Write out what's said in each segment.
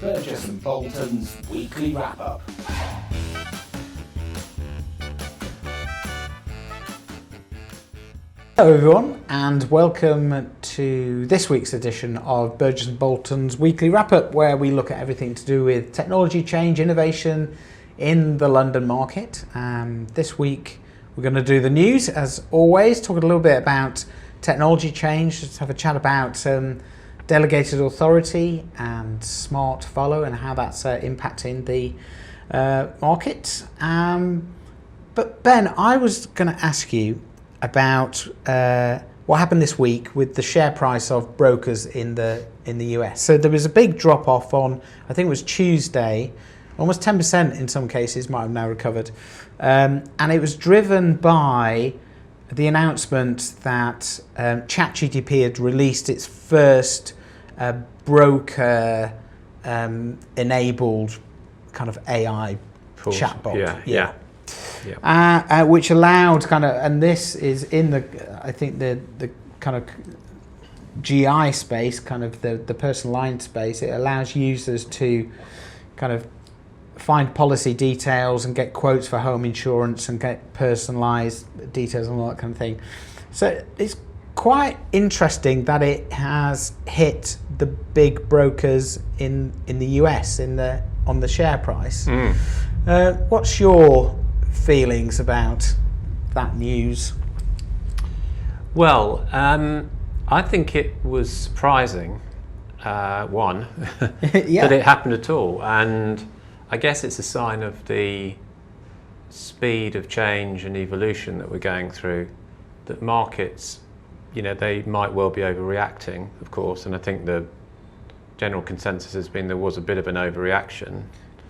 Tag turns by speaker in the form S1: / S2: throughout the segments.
S1: Burgess and Bolton's weekly wrap-up.
S2: Hello everyone, and welcome to this week's edition of Burgess and Bolton's weekly wrap-up, where we look at everything to do with technology change, innovation in the London market. This week we're going to do the news, as always, talk a little bit about technology change, just have a chat about delegated authority and smart follow and how that's impacting the market. But Ben, I was going to ask you about what happened this week with the share price of brokers in the US. So there was a big drop off on, I think it was Tuesday, almost 10% in some cases, might have now recovered. And it was driven by the announcement that ChatGPT had released its first broker enabled kind of AI chatbot. Which allowed kind of, and this is in the, I think the kind of GI space, kind of the personal line space. It allows users to kind of find policy details and get quotes for home insurance and get personalised details and all that kind of thing. So it's quite interesting that it has hit the big brokers in the US on the share price. What's your feelings about that news?
S3: Well, I think it was surprising, that it happened at all, and I guess it's a sign of the speed of change and evolution that we're going through, that markets, they might well be overreacting, of course, and I think the general consensus has been there was a bit of an overreaction,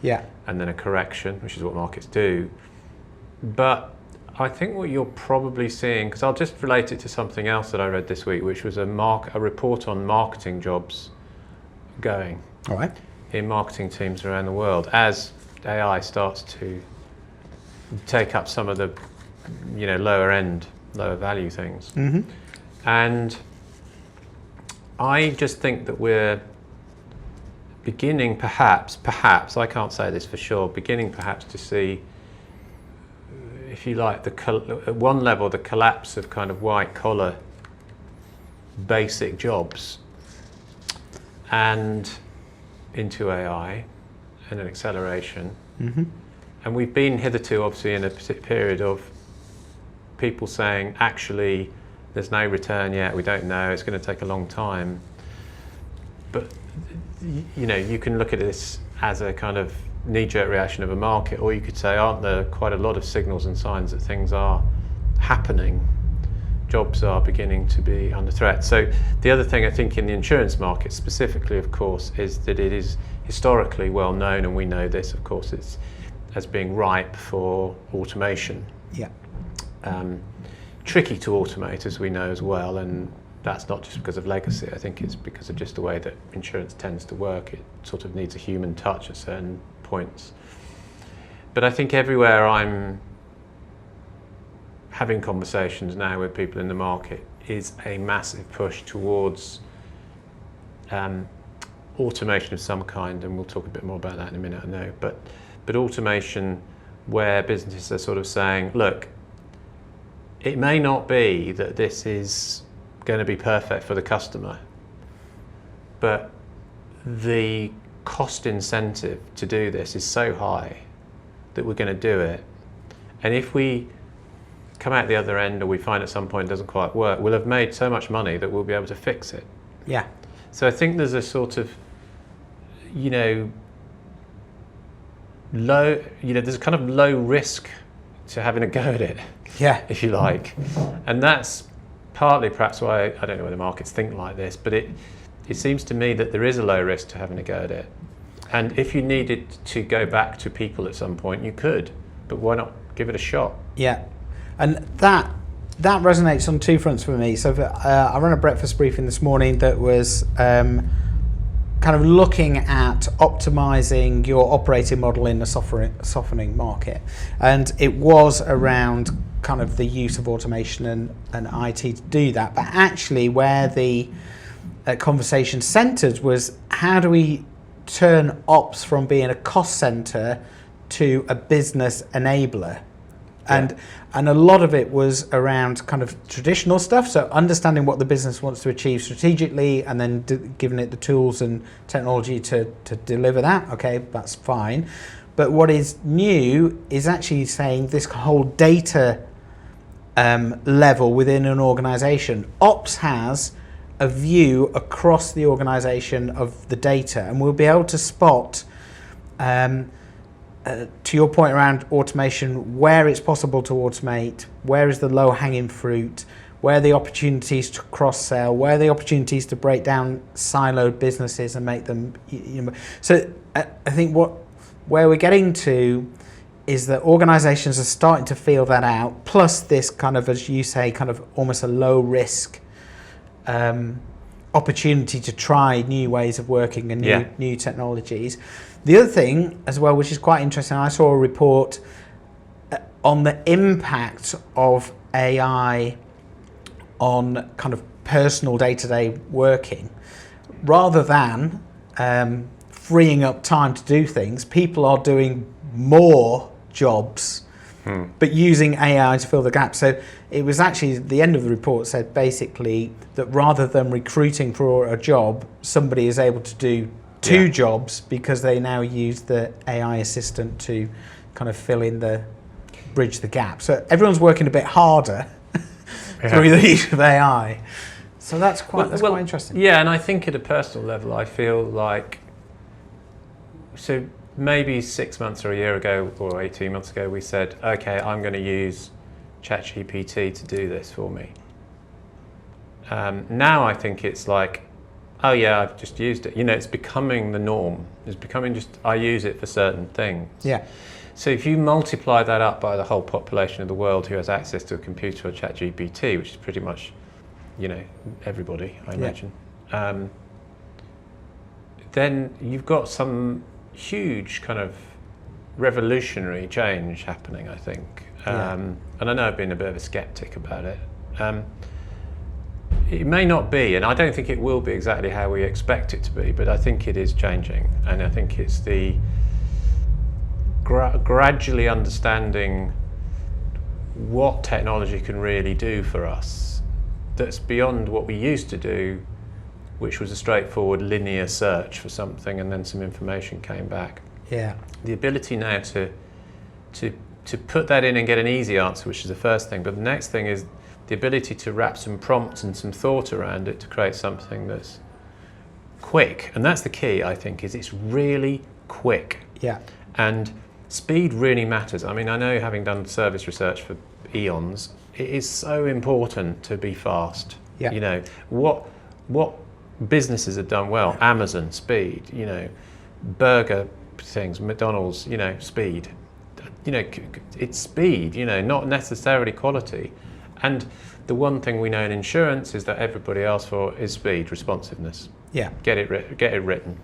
S3: and then a correction, which is what markets do. But I think what you're probably seeing, because I'll just relate it to something else that I read this week, which was a report on marketing jobs going in marketing teams around the world as AI starts to take up some of the lower value things. And I just think that we're beginning perhaps, I can't say this for sure, perhaps to see, if you like, at one level, the collapse of kind of white collar basic jobs and into AI and an acceleration. And we've been hitherto obviously in a period of people saying, actually, there's no return yet, we don't know, it's going to take a long time. But you can look at this as a kind of knee-jerk reaction of a market, or you could say, aren't there quite a lot of signals and signs that things are happening? Jobs are beginning to be under threat. So the other thing I think in the insurance market specifically, of course, is that it is historically well known, and we know this, of course, it's as being ripe for automation. Tricky to automate, as we know as well, and that's not just because of legacy. I think it's because of just the way that insurance tends to work. It sort of needs a human touch at certain points. But I think everywhere I'm having conversations now with people in the market is a massive push towards automation of some kind, and we'll talk a bit more about that in a minute, I know, but automation where businesses are sort of saying, look, it may not be that this is going to be perfect for the customer, but the cost incentive to do this is so high that we're going to do it. And if we come out the other end, or we find at some point it doesn't quite work, we'll have made so much money that we'll be able to fix it. So I think there's a sort of, there's a kind of low risk to having a go at it, if you like. And that's partly perhaps why, I don't know whether markets think like this, but it seems to me that there is a low risk to having a go at it. And if you needed to go back to people at some point, you could, but why not give it a shot?
S2: And that resonates on two fronts for me. So I ran a breakfast briefing this morning that was kind of looking at optimizing your operating model in a softening market. And it was around kind of the use of automation and IT to do that. But actually where the conversation centered was, how do we turn ops from being a cost center to a business enabler. And a lot of it was around kind of traditional stuff, so understanding what the business wants to achieve strategically and then giving it the tools and technology to deliver that. Okay, that's fine. But what is new is actually saying this whole data level within an organization. Ops has a view across the organization of the data, and we'll be able to spot to your point around automation, where it's possible to automate, where is the low-hanging fruit, where are the opportunities to cross-sell, where are the opportunities to break down siloed businesses and make them. So I think where we're getting to is that organisations are starting to feel that out. Plus this kind of, as you say, kind of almost a low-risk opportunity to try new ways of working and new technologies. The other thing as well, which is quite interesting, I saw a report on the impact of AI on kind of personal day-to-day working. Rather than freeing up time to do things, people are doing more jobs, but using AI to fill the gap. So it was actually, the end of the report said basically that rather than recruiting for a job, somebody is able to do two jobs because they now use the AI assistant to kind of bridge the gap. So everyone's working a bit harder through the use of AI. So that's quite interesting.
S3: Yeah, and I think at a personal level, I feel like, so maybe 6 months or a year ago or 18 months ago, we said, okay, I'm going to use ChatGPT to do this for me. Now I think it's like, oh yeah, I've just used it. It's becoming the norm. It's becoming just, I use it for certain things.
S2: Yeah.
S3: So if you multiply that up by the whole population of the world who has access to a computer or ChatGPT, which is pretty much, everybody, I imagine, then you've got some huge kind of revolutionary change happening, I think. And I know I've been a bit of a skeptic about it. It may not be, and I don't think it will be exactly how we expect it to be, but I think it is changing, and I think it's the gradually understanding what technology can really do for us that's beyond what we used to do, which was a straightforward linear search for something and then some information came back.
S2: Yeah.
S3: The ability now to put that in and get an easy answer, which is the first thing, but the next thing is the ability to wrap some prompts and some thought around it to create something that's quick. And that's the key, I think, is it's really quick.
S2: Yeah. And
S3: speed really matters. I mean, I know, having done service research for eons, it is so important to be fast.
S2: Yeah.
S3: What businesses have done well? Amazon, speed. Burger things, McDonald's, speed. It's speed, not necessarily quality. And the one thing we know in insurance is that everybody asks for is speed, responsiveness.
S2: Yeah.
S3: Get it written.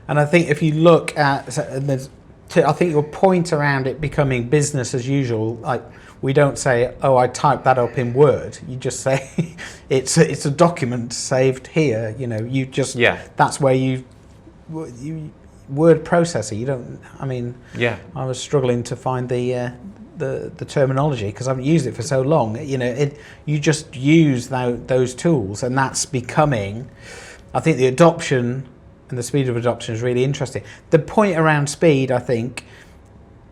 S2: And I think if you look at, I think your point around it becoming business as usual, like we don't say, oh, I typed that up in Word. You just say it's a document saved here. You just that's where you word processor. You don't. I mean, I was struggling to find the terminology because I haven't used it for so long. You just use those tools, and that's becoming. I think the adoption and the speed of adoption is really interesting. The point around speed, I think,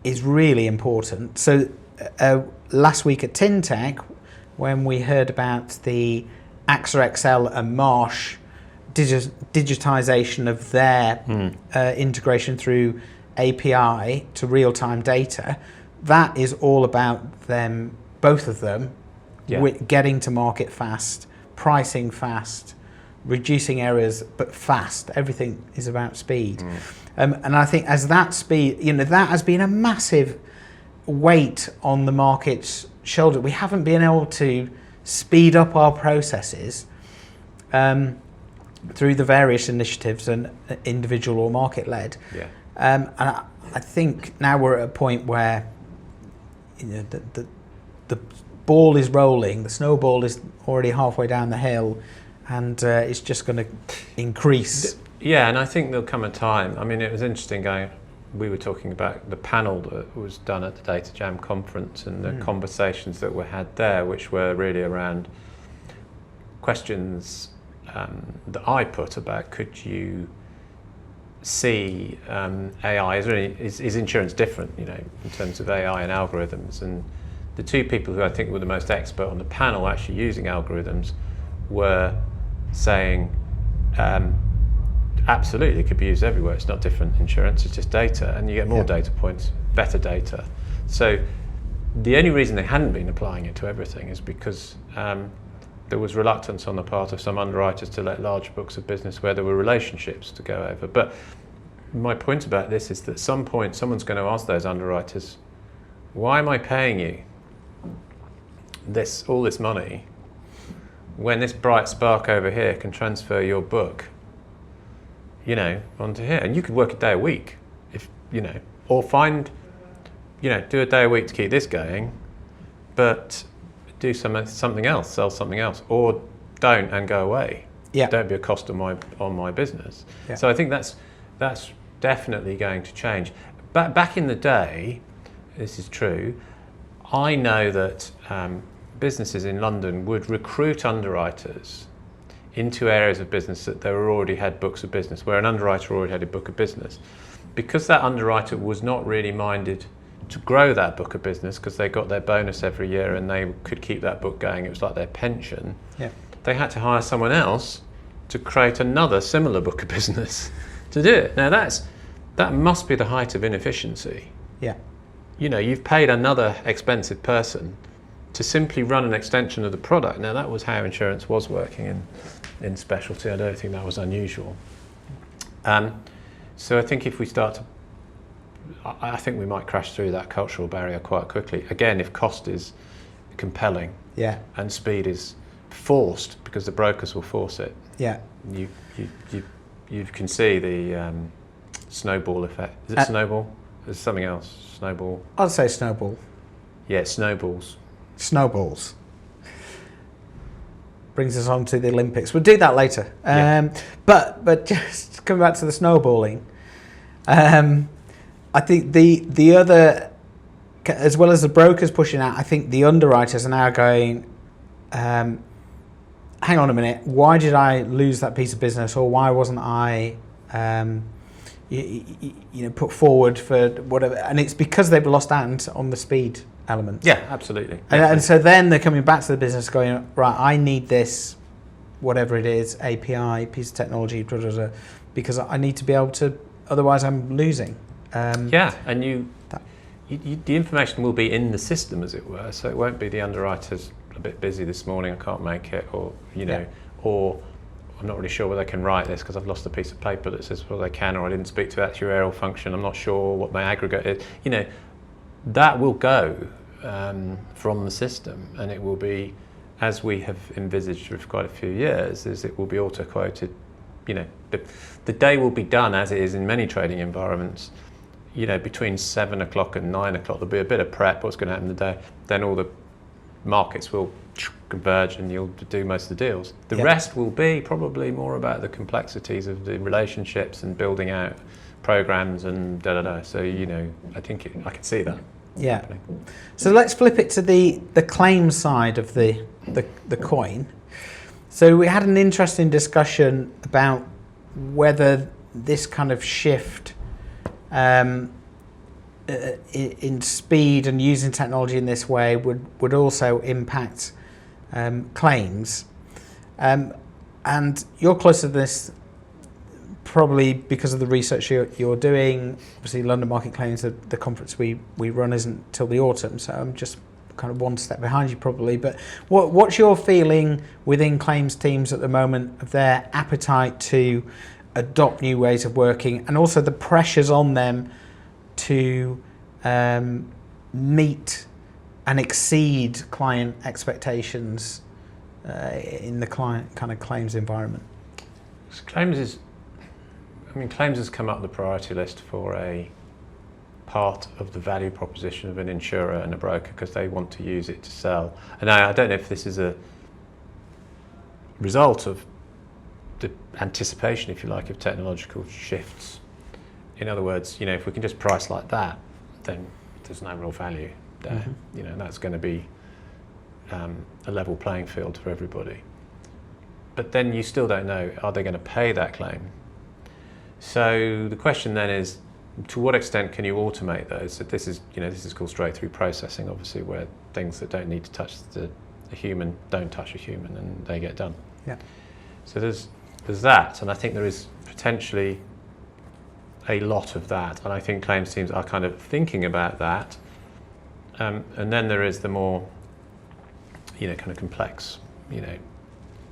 S2: is really important. So last week at TinTech, when we heard about the AXA XL and Marsh digitization of their integration through API to real-time data, that is all about them, both of them, getting to market fast, pricing fast, reducing errors, but fast. Everything is about speed. And I think as that speed, that has been a massive weight on the market's shoulder. We haven't been able to speed up our processes through the various initiatives and individual or market-led. And I think now we're at a point where the ball is rolling, the snowball is already halfway down the hill, and it's just going to increase
S3: Yeah, and I think there'll come a time. I mean, it was interesting going. We were talking about the panel that was done at the Data Jam conference and the conversations that were had there, which were really around questions that I put about could you see AI? Is insurance different, in terms of AI and algorithms? And the two people who I think were the most expert on the panel actually using algorithms were saying, absolutely, it could be used everywhere. It's not different insurance, it's just data, and you get more data points, better data. So the only reason they hadn't been applying it to everything is because there was reluctance on the part of some underwriters to let large books of business where there were relationships to go over. But my point about this is that at some point someone's going to ask those underwriters, why am I paying you all this money when this bright spark over here can transfer your book onto here, and you could work a day a week, or find, do a day a week to keep this going, but do something else, sell something else, or don't and go away. Yeah. Don't be a cost on my business. Yeah. So I think that's definitely going to change. Back in the day, this is true. I know that businesses in London would recruit underwriters into areas of business that they already had books of business, where an underwriter already had a book of business. Because that underwriter was not really minded to grow that book of business, because they got their bonus every year and they could keep that book going, it was like their pension, they had to hire someone else to create another similar book of business to do it. Now that must be the height of inefficiency. Yeah. You've paid another expensive person to simply run an extension of the product. Now that was how insurance was working in specialty. I don't think that was unusual. So I think if we start to, I think we might crash through that cultural barrier quite quickly. Again, if cost is compelling, and speed is forced, because the brokers will force it. Yeah. You can see the snowball effect. Is it snowball? There's something else. Snowball.
S2: I'd say snowball.
S3: Yeah, snowballs.
S2: Snowballs. Brings us on to the Olympics. We'll do that later. But just coming back to the snowballing, I think the other, as well as the brokers pushing out, I think the underwriters are now going, hang on a minute, why did I lose that piece of business, or why wasn't I put forward for whatever? And it's because they've lost out on the speed element.
S3: Yeah, absolutely.
S2: And so then they're coming back to the business going, right, I need this, whatever it is, API, piece of technology, because I need to be able to, otherwise I'm losing.
S3: And the information will be in the system, as it were, so it won't be the underwriter's a bit busy this morning, I can't make it, or, or I'm not really sure whether I can write this because I've lost a piece of paper that says whether I can, or I didn't speak to the actuarial function, I'm not sure what my aggregate is. That will go from the system, and it will be, as we have envisaged for quite a few years, is it will be auto-quoted. The day will be done, as it is in many trading environments, between 7 o'clock and 9 o'clock. There'll be a bit of prep, what's going to happen today, then all the markets will converge and you'll do most of the deals. The rest will be probably more about the complexities of the relationships and building out programs and da-da-da. So, I think I can see that.
S2: Yeah. Happening. So let's flip it to the claim side of the coin. So we had an interesting discussion about whether this kind of shift in speed and using technology in this way would also impact claims. And you're closer to this probably because of the research you're doing. Obviously, London Market Claims, the conference we run isn't till the autumn, so I'm just kind of one step behind you probably. But what's your feeling within claims teams at the moment of their appetite to adopt new ways of working, and also the pressures on them to meet and exceed client expectations in the client kind of claims environment?
S3: Claims has come up the priority list for a part of the value proposition of an insurer and a broker, because they want to use it to sell. And I don't know if this is a result of the anticipation, if you like, of technological shifts. In other words, if we can just price like that, then there's no real value there. That's going to be a level playing field for everybody. But then you still don't know, are they going to pay that claim? So the question then is, to what extent can you automate those? So this is called straight-through processing, obviously, where things that don't need to touch the human don't touch a human and they get done.
S2: Yeah.
S3: So there's that, and I think there is potentially a lot of that, and I think claims teams are kind of thinking about that. And then there is the more, kind of complex,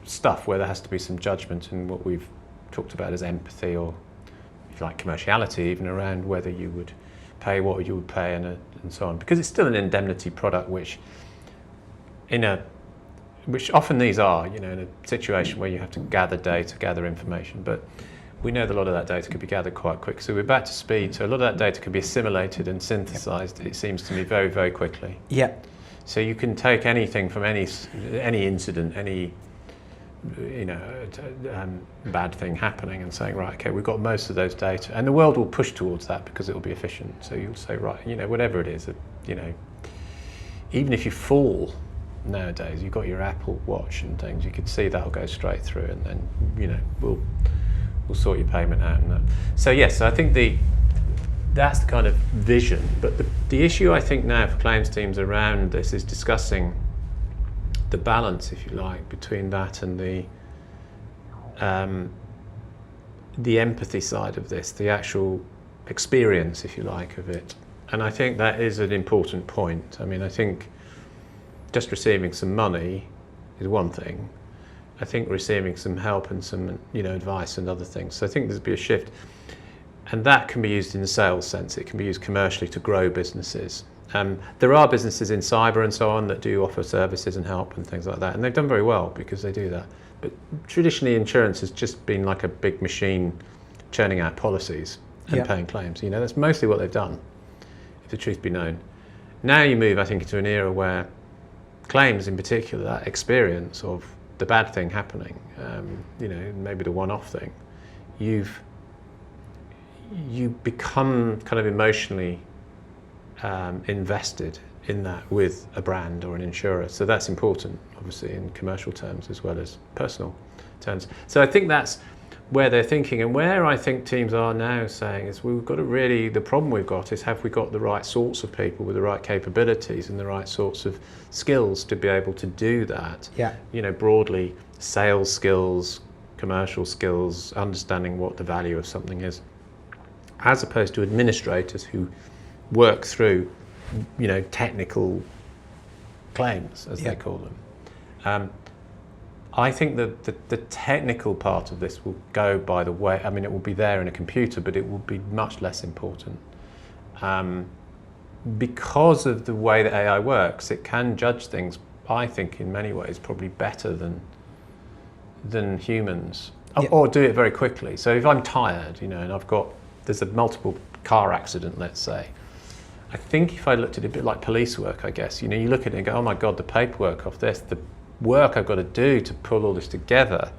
S3: stuff where there has to be some judgment, and what we've talked about as empathy, or if you like commerciality, even around whether you would pay what you would pay and so on, because it's still an indemnity product, which often these are, in a situation where you have to gather data, gather information, but we know that a lot of that data could be gathered quite quick. So we're back to speed. So a lot of that data can be assimilated and synthesized, it seems to me, very, very quickly.
S2: Yeah.
S3: So you can take anything from any incident, any bad thing happening, and saying, right, okay, we've got most of those data, and the world will push towards that because it will be efficient. So you'll say, right, whatever it is, even if you fall nowadays, you've got your Apple Watch and things, you could see that'll go straight through, and then we'll sort your payment out. And so yes, I think that's the kind of vision. But the issue I think now for claims teams around this is discussing the balance, if you like, between that and the empathy side of this, the actual experience, if you like, of it. And I think that is an important point. I mean, I think just receiving some money is one thing. I think receiving some help and some advice and other things. So I think there's be a shift, and that can be used in the sales sense. It can be used commercially to grow businesses. There are businesses in cyber and so on that do offer services and help and things like that, and they've done very well because they do that. But traditionally, insurance has just been like a big machine churning out policies and paying claims. That's mostly what they've done, if the truth be known. Now you move, I think, into an era where claims, in particular, that experience of the bad thing happening, maybe the one-off thing, you become kind of emotionally invested in that with a brand or an insurer. So that's important, obviously, in commercial terms as well as personal terms. So I think that's where they're thinking, and where I think teams are now saying is we've got to really, the problem we've got is, have we got the right sorts of people with the right capabilities and the right sorts of skills to be able to do that?
S2: Yeah.
S3: Broadly, sales skills, commercial skills, understanding what the value of something is, as opposed to administrators who work through, technical claims, as they call them. I think that the technical part of this will go by the way, it will be there in a computer, but it will be much less important. Because of the way that AI works, it can judge things, I think, in many ways, probably better than humans, or do it very quickly. So if I'm tired, and there's a multiple car accident, let's say, I think if I looked at it a bit like police work, I guess, you look at it and go, oh my God, the paperwork of this, the work I've got to do to pull all this together.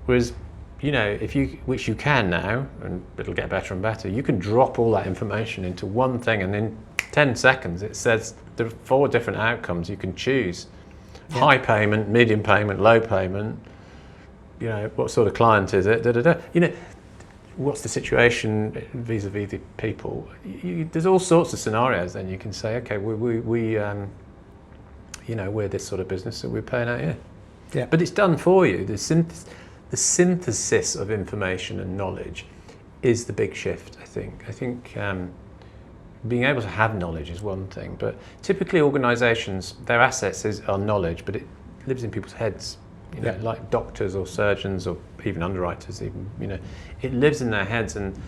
S3: Whereas, which you can now, and it'll get better and better, you can drop all that information into one thing, and in 10 seconds it says there are 4 different outcomes you can choose. Yeah. High payment, medium payment, low payment, what sort of client is it, what's the situation vis-a-vis the people. There's all sorts of scenarios. Then you can say, okay, we're this sort of business that we're paying out here. Yeah. But it's done for you. The synthesis of information and knowledge is the big shift, I think. I think being able to have knowledge is one thing, but typically organisations, their assets are knowledge, but it lives in people's heads. Like doctors or surgeons or even underwriters, it lives in their heads, and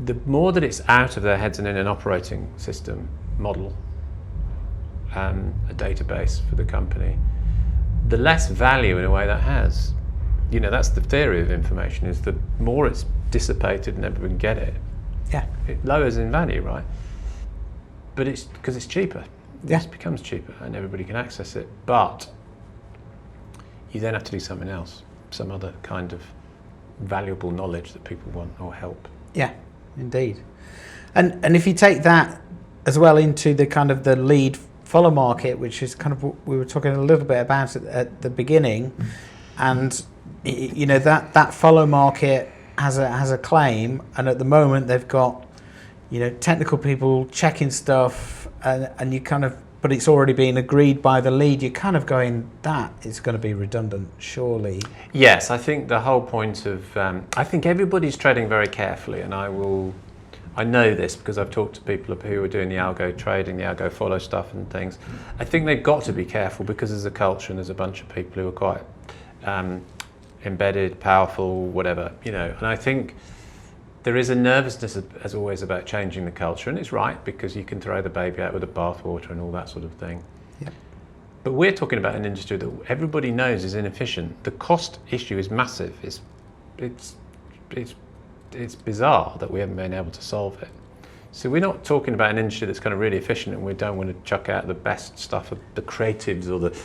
S3: the more that it's out of their heads and in an operating system model, a database for the company, the less value in a way that has. That's the theory of information, is the more it's dissipated and everyone can get it, it lowers in value, right? But it's because it's cheaper. It just becomes cheaper and everybody can access it. But you then have to do something else. some other kind of valuable knowledge that people want or help.
S2: Yeah, indeed. And if you take that as well into the kind of the lead follow market, which is kind of what we were talking a little bit about at the beginning, and you know that follow market has a claim, and at the moment they've got, you know, technical people checking stuff, and you kind of, but it's already been agreed by the lead. You're kind of going, that is going to be redundant, surely.
S3: Yes, I think the whole point of I think everybody's treading very carefully, and I know this because I've talked to people who are doing the algo trading, the algo follow stuff and things. I think they've got to be careful because there's a culture and there's a bunch of people who are quite embedded, powerful, whatever, you know. And I think there is a nervousness, as always, about changing the culture, and it's right because you can throw the baby out with the bathwater and all that sort of thing.
S2: Yep.
S3: But we're talking about an industry that everybody knows is inefficient. The cost issue is massive. It's bizarre that we haven't been able to solve it. So we're not talking about an industry that's kind of really efficient and we don't want to chuck out the best stuff of the creatives or the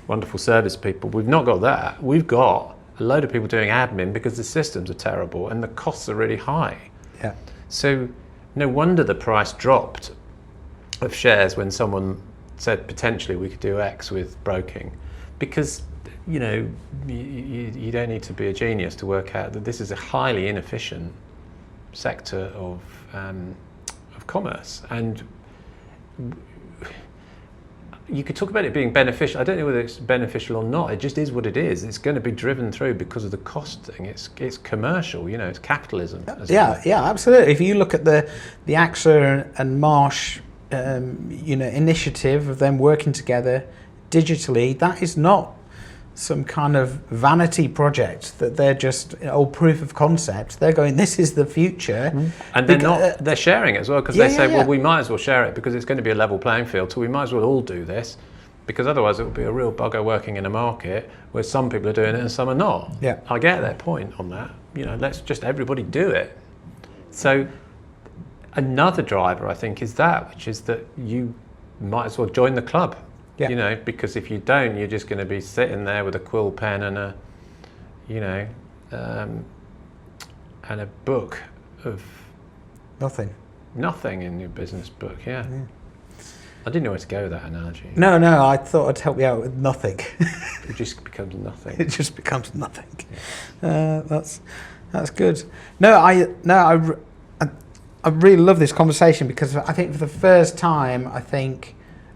S3: wonderful service people. We've not got that. We've got a load of people doing admin because the systems are terrible and the costs are really high.
S2: Yeah.
S3: So no wonder the price dropped of shares when someone said potentially we could do X with broking, because you know you don't need to be a genius to work out that this is a highly inefficient sector of commerce, and you could talk about it being beneficial. I don't know whether it's beneficial or not. It just is what it is. It's going to be driven through because of the cost thing. It's commercial, you know, it's capitalism.
S2: Yeah, absolutely. If you look at the AXA and Marsh, you know, initiative of them working together digitally, that is not some kind of vanity project that they're just proof of concept. They're going, this is the future.
S3: And they're sharing it as well, because they say, well, we might as well share it because it's going to be a level playing field, so we might as well all do this, because otherwise it would be a real bugger working in a market where some people are doing it and some are not.
S2: Yeah.
S3: I get their point on that. You know, let's just everybody do it. So another driver, I think, is that, which is that you might as well join the club. Yeah. You know, because if you don't, you're just going to be sitting there with a quill pen and a, you know, and a book of nothing in your business book. Yeah. I didn't know where to go with that analogy.
S2: No, I thought I'd help you out with nothing.
S3: It just becomes nothing.
S2: It just becomes nothing. Yeah. That's good. I really love this conversation because I think for the first time,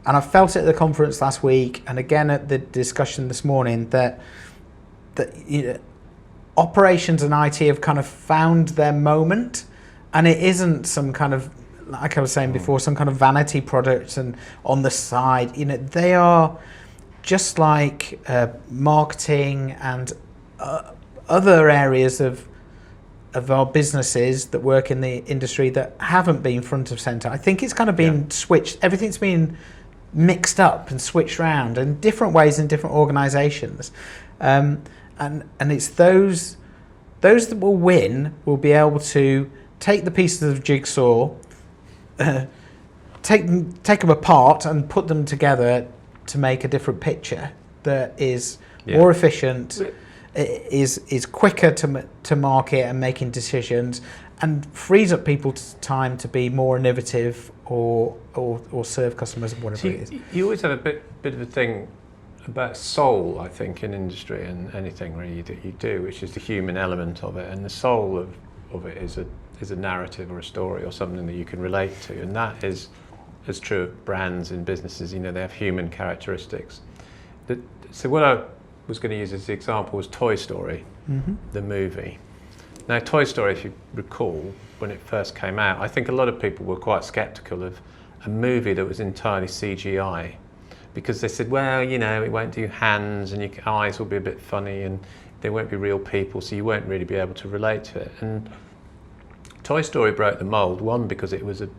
S2: and I felt it at the conference last week, and again at the discussion this morning, that you know, operations and IT have kind of found their moment, and it isn't some kind of, like I was saying before, some kind of vanity product and on the side. You know, they are just like marketing and other areas of our businesses that work in the industry that haven't been front of center. I think it's kind of been switched. Everything's been mixed up and switched around in different ways in different organizations, and it's those that will win will be able to take the pieces of jigsaw, take them apart and put them together to make a different picture that is more efficient, is quicker to market and making decisions, and frees up people's time to be more innovative or serve customers, whatever it is.
S3: You always have a bit of a thing about soul, I think, in industry and anything really that you do, which is the human element of it. And the soul of it is a narrative or a story or something that you can relate to. And that is as true of brands and businesses. You know, they have human characteristics. So what I was going to use as the example was Toy Story, the movie. Now, Toy Story, if you recall, when it first came out, I think a lot of people were quite sceptical of a movie that was entirely CGI, because they said, well, you know, it won't do hands and your eyes will be a bit funny and they won't be real people, so you won't really be able to relate to it. And Toy Story broke the mold, one, because it was an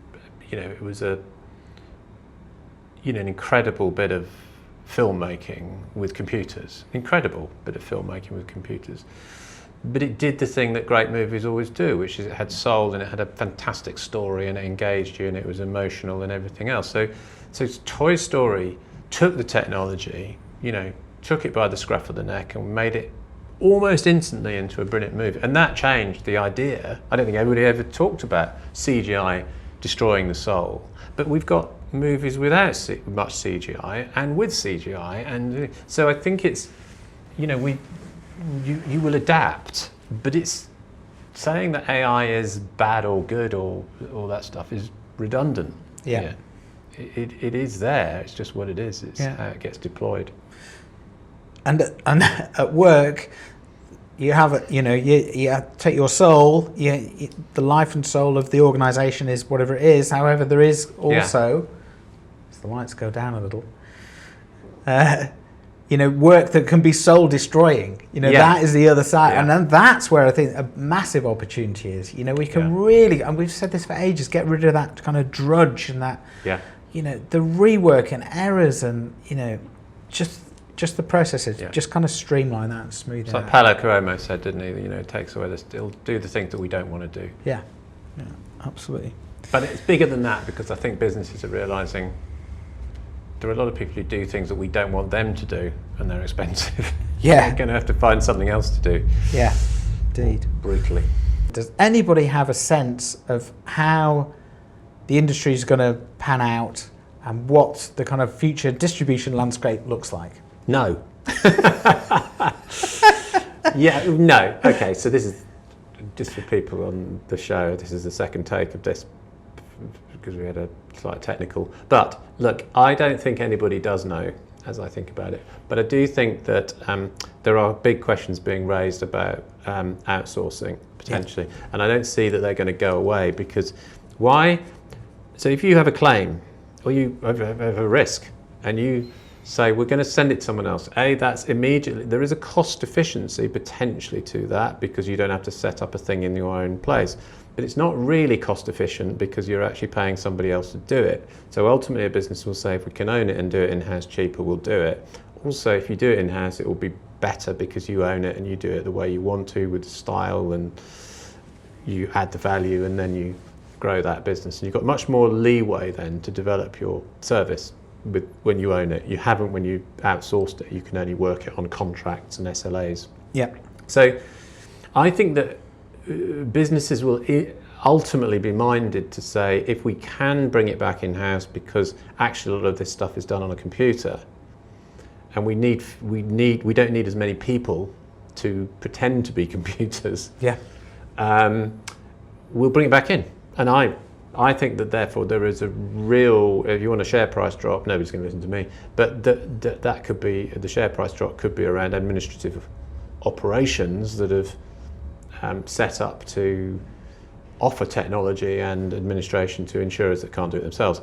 S3: incredible bit of filmmaking with computers. But it did the thing that great movies always do, which is it had soul and it had a fantastic story and it engaged you and it was emotional and everything else. So Toy Story took the technology, you know, took it by the scruff of the neck and made it almost instantly into a brilliant movie. And that changed the idea. I don't think everybody ever talked about CGI destroying the soul. But we've got movies without much CGI and with CGI. And so I think it's, you will adapt. But it's saying that AI is bad or good or all that stuff is redundant.
S2: Yeah.
S3: It is there. It's just what it is. It's how it gets deployed.
S2: And at work, you have you take your soul. The life and soul of the organisation is whatever it is. However, there is also, as the lights go down a little, work that can be soul destroying. That is the other side, and then that's where I think a massive opportunity is. We can really, and we've said this for ages, get rid of that kind of drudge and that. The rework and errors and just the processes, just kind of streamline that and smooth it out.
S3: Like Paulo Coelho said, didn't he? It takes away it'll do the things that we don't want to do.
S2: Yeah, absolutely.
S3: But it's bigger than that, because I think businesses are realising there are a lot of people who do things that we don't want them to do, and they're expensive.
S2: Yeah.
S3: They're going to have to find something else to do.
S2: Yeah, indeed.
S3: Brutally.
S2: Does anybody have a sense of how the industry is going to pan out and what the kind of future distribution landscape looks like?
S3: No. No. Okay, so this is just for people on the show. This is the second take of this because we had a slight technical. But look, I don't think anybody does know, as I think about it. But I do think that there are big questions being raised about outsourcing potentially, and I don't see that they're going to go away. Because why? So if you have a claim or you have a risk and you say we're going to send it to someone else, that's immediately, there is a cost efficiency potentially to that, because you don't have to set up a thing in your own place. But it's not really cost efficient because you're actually paying somebody else to do it. So ultimately a business will say, if we can own it and do it in-house cheaper, we'll do it. Also, if you do it in-house, it will be better because you own it and you do it the way you want to, with style, and you add the value, and then you grow that business. And you've got much more leeway then to develop your service when you own it. You haven't when you outsourced it. You can only work it on contracts and SLAs.
S2: Yeah.
S3: So I think that businesses will ultimately be minded to say, if we can bring it back in-house, because actually a lot of this stuff is done on a computer, and we don't need as many people to pretend to be computers.
S2: Yeah.
S3: We'll bring it back in. And I think that therefore there is a real, if you want a share price drop, nobody's going to listen to me, but that could be, the share price drop could be around administrative operations that have set up to offer technology and administration to insurers that can't do it themselves.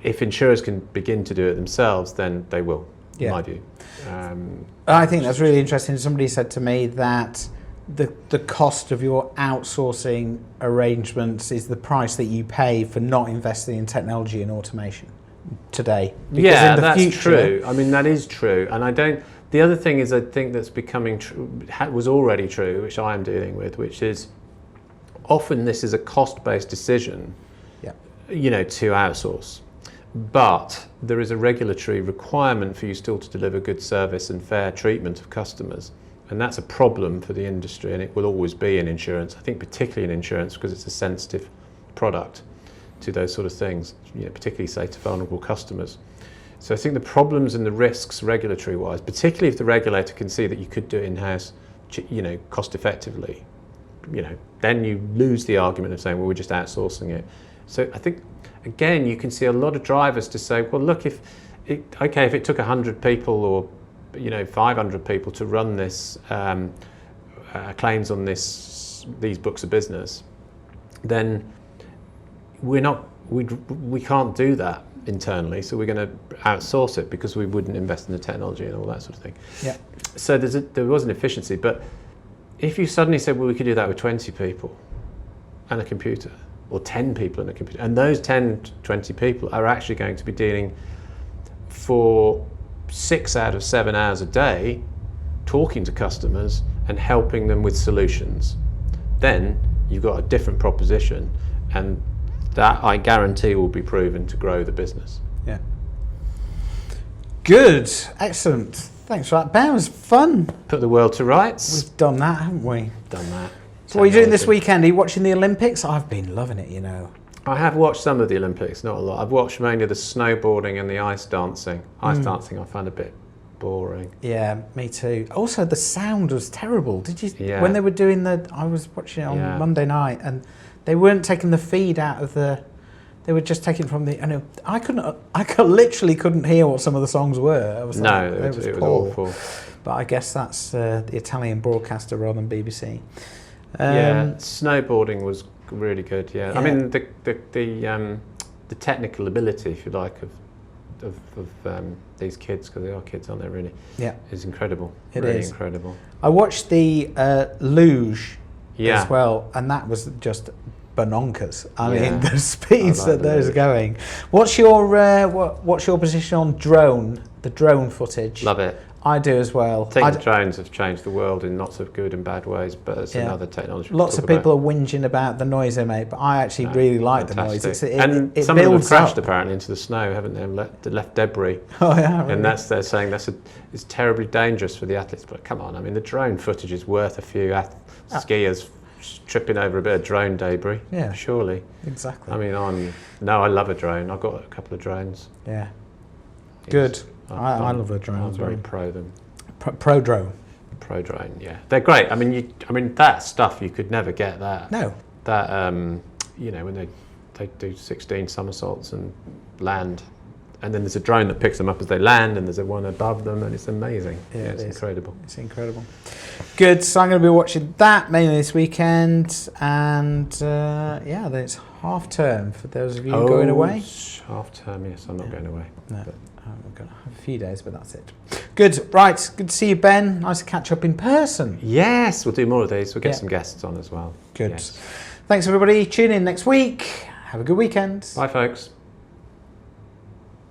S3: If insurers can begin to do it themselves, then they will, in my view.
S2: I think that's really interesting. Somebody said to me that the cost of your outsourcing arrangements is the price that you pay for not investing in technology and automation today. Because in the future,
S3: true. I mean, that is true. And the other thing is, I think that's becoming true, was already true, which I am dealing with, which is often this is a cost-based decision, to outsource. But there is a regulatory requirement for you still to deliver good service and fair treatment of customers. And that's a problem for the industry, and it will always be in insurance. I think particularly in insurance, because it's a sensitive product to those sort of things, particularly, say, to vulnerable customers. So I think the problems and the risks regulatory-wise, particularly if the regulator can see that you could do it in-house, cost effectively, then you lose the argument of saying, well, we're just outsourcing it. So I think, again, you can see a lot of drivers to say, well, look, if it took 100 people or 500 people to run this claims on these books of business, then we can't do that internally, so we're going to outsource it because we wouldn't invest in the technology and all that sort of thing. Yeah. So there was an efficiency, but if you suddenly said, well, we could do that with 20 people and a computer, or 10 people and a computer, and those 10, 20 people are actually going to be dealing for 6 out of 7 hours a day, talking to customers and helping them with solutions, then you've got a different proposition, and that I guarantee will be proven to grow the business.
S2: Yeah. Good, excellent. Thanks for that, Ben. It was fun.
S3: Put the world to rights.
S2: We've done that, haven't we?
S3: Done that.
S2: So what are you doing this weekend? Are you watching the Olympics? I've been loving it, you know.
S3: I have watched some of the Olympics, not a lot. I've watched mainly the snowboarding and the ice dancing. Ice dancing I find a bit boring.
S2: Yeah, me too. Also, the sound was terrible. Did you?
S3: Yeah.
S2: When they were doing I was watching it on Monday night, and they weren't taking the feed out of the. They were just taking from the. And literally couldn't hear what some of the songs were.
S3: It was awful.
S2: But I guess that's the Italian broadcaster rather than BBC.
S3: Snowboarding was really good. Yeah, I mean the technical ability, if you like, of these kids, because they are kids, aren't they? Really, is incredible. It really is incredible.
S2: I watched the luge
S3: as
S2: well, and that was just bonkers. I mean, the speeds that those are going. What's your position on the drone footage?
S3: Love it.
S2: I do as well.
S3: I think the drones have changed the world in lots of good and bad ways, but it's another technology.
S2: Lots of people are whinging about the noise they make, but I actually really like the noise.
S3: And some of them have crashed apparently into the snow, haven't they? And left debris.
S2: Oh yeah. Really?
S3: And they're saying it's terribly dangerous for the athletes. But come on, I mean, the drone footage is worth a few skiers tripping over a bit of drone debris. Yeah. Surely.
S2: Exactly.
S3: I mean, I love a drone. I've got a couple of drones.
S2: Yeah. Good. I love the drones.
S3: I'm very pro them.
S2: Pro drone.
S3: Pro drone, yeah, they're great. I mean, that stuff you could never get that.
S2: No.
S3: That when they do 16 somersaults and land, and then there's a drone that picks them up as they land, and there's one above them, and it's amazing. Yeah, it's incredible.
S2: It's incredible. Good. So I'm going to be watching that mainly this weekend, and it's half term for those of you going away.
S3: Half term, yes. I'm not going away.
S2: No. I'm going to have a few days, but that's it. Good. Right. Good to see you, Ben. Nice to catch up in person.
S3: Yes, we'll do more of these. We'll get some guests on as well.
S2: Good.
S3: Yes.
S2: Thanks, everybody. Tune in next week. Have a good weekend.
S3: Bye, folks.